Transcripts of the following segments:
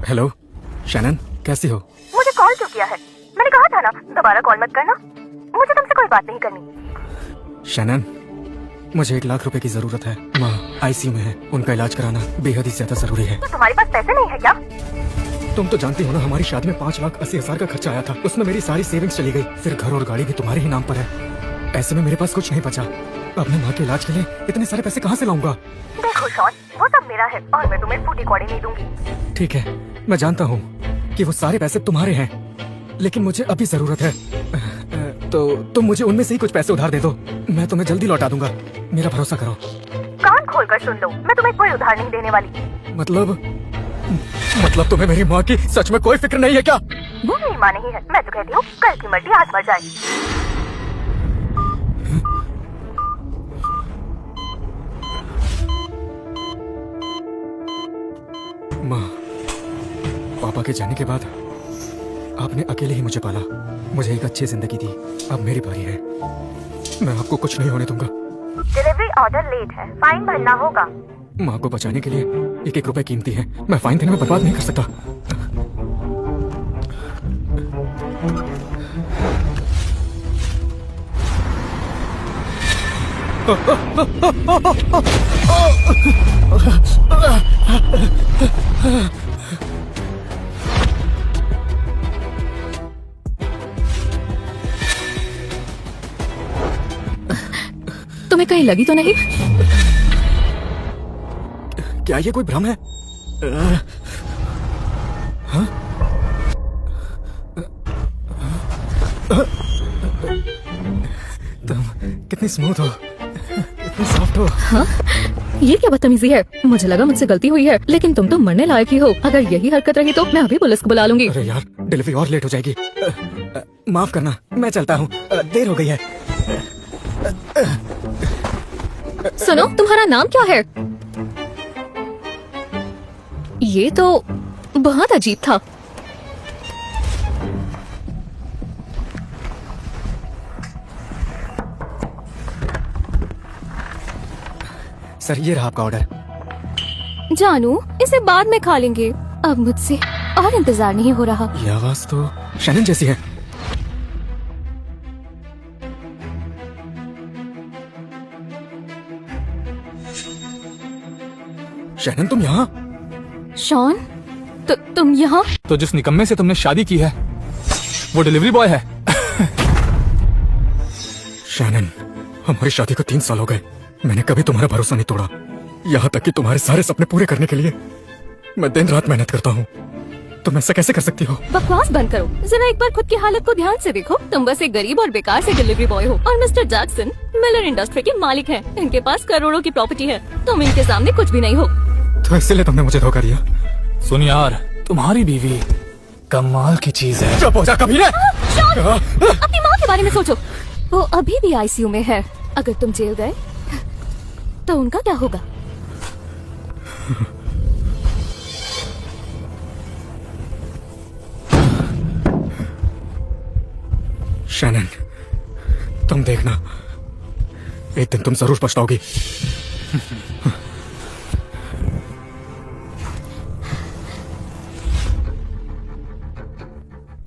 Hello Shannon, कैसी हो? मुझे कॉल क्यों किया है? मैंने कहा था ना दोबारा कॉल मत करना। मुझे तुमसे कोई बात नहीं करनी। शैनन, मुझे 1 लाख रुपए की जरूरत है। माँ आईसीयू में है, उनका इलाज कराना बेहद ही ज्यादा जरूरी है। तो तुम्हारे पास पैसे नहीं है क्या? तुम तो जानती हो ना, हमारी शादी में 5,80,000 का खर्चा आया था। उसमें मेरी सारी सेविंग्स चली गई। फिर घर और गाड़ी भी तुम्हारे ही नाम पर है। ऐसे में मेरे पास कुछ नहीं बचा। अपने माँ के इलाज के लिए इतने सारे पैसे कहाँ से लाऊंगा? देखो शॉन, वो सब मेरा है और मैं तुम्हें फूटी कौड़ी नहीं दूंगी। ठीक है, मैं जानता हूँ कि वो सारे पैसे तुम्हारे हैं, लेकिन मुझे अभी जरूरत है। तो तुम मुझे उनमें से ही कुछ पैसे उधार दे दो, मैं तुम्हें जल्दी लौटा दूंगा। मेरा भरोसा करो। कान खोल कर सुन लो, मैं तुम्हें कोई उधार नहीं देने वाली। मतलब तुम्हें मेरी माँ की सच में कोई फिक्र नहीं है क्या? वो मेरी माँ नहीं है। मैं तो कहती हूँ कल की मर्जी आज मर जाए। माँ, पापा के जाने के बाद आपने अकेले ही मुझे पाला, मुझे एक अच्छी जिंदगी दी। अब मेरी बारी है। मैं आपको कुछ नहीं होने दूंगा। डिलीवरी ऑर्डर लेट है, फाइन भरना होगा। माँ को बचाने के लिए 1-1 रुपए कीमती है। मैं फाइन देने में बर्बाद नहीं कर सकता। तुम्हें कहीं लगी तो नहीं? क्या ये कोई भ्रम है? हाँ? तुम कितनी स्मूथ हो, इतनी सॉफ्ट हो। हाँ? ये क्या बदतमीजी है? मुझे लगा मुझसे गलती हुई है, लेकिन तुम तो मरने लायक ही हो। अगर यही हरकत रही तो मैं अभी पुलिस को बुला लूंगी। अरे यार, डिलीवरी और लेट हो जाएगी। माफ करना, मैं चलता हूँ, देर हो गई है। सुनो, तुम्हारा नाम क्या है? ये तो बहुत अजीब था। सर, ये रहा आपका ऑर्डर। जानू, इसे बाद में खा लेंगे। अब मुझसे और इंतजार नहीं हो रहा। ये आवाज तो शैनन जैसी है। शैनन, तुम यहाँ? शॉन, तुम यहाँ? तो जिस निकम्मे से तुमने शादी की है वो डिलीवरी बॉय है। शैनन, हमारी शादी को 3 साल हो गए। मैंने कभी तुम्हारा भरोसा नहीं तोड़ा। यहाँ तक कि तुम्हारे सारे सपने पूरे करने के लिए मैं दिन रात मेहनत करता हूँ। तुम ऐसा कैसे कर सकती हो? बकवास बंद करो। जरा एक बार खुद की हालत को ध्यान से देखो। तुम बस एक गरीब और बेकार से डिलीवरी बॉय हो और मिस्टर जैक्सन मिलर इंडस्ट्री के मालिक हैं। इनके पास करोड़ों की प्रॉपर्टी है। तुम इनके सामने कुछ भी नहीं हो। तो इसलिए तुमने मुझे धोखा दिया? सुन यार, तुम्हारी बीवी कमाल की चीज है। चुप हो जा कमीने। अपनी माँ के बारे में सोचो। वो अभी भी आईसीयू में है। अगर तुम जेल गए तो उनका क्या होगा? शैनन, तुम देखना, एक दिन तुम जरूर पछताओगी।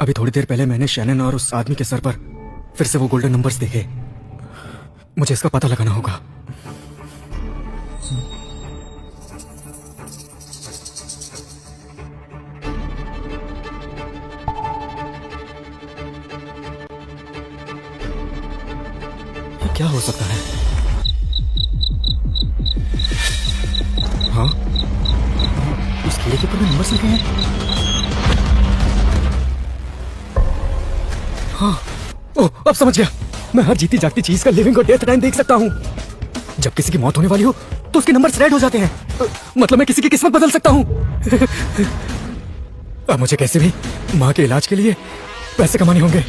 अभी थोड़ी देर पहले मैंने शैनन और उस आदमी के सर पर फिर से वो गोल्डन नंबर्स देखे। मुझे इसका पता लगाना होगा। ये क्या हो सकता है? हाँ, उस कीड़े के ऊपर में नंबर्स लिखे हैं। हाँ, ओह, अब समझ गया। मैं हर जीती जागती चीज का लिविंग और डेथ टाइम देख सकता हूँ। जब किसी की मौत होने वाली हो तो उसके नंबर्स रेड हो जाते हैं। मतलब मैं किसी की किस्मत बदल सकता हूँ। अब मुझे कैसे भी माँ के इलाज के लिए पैसे कमाने होंगे।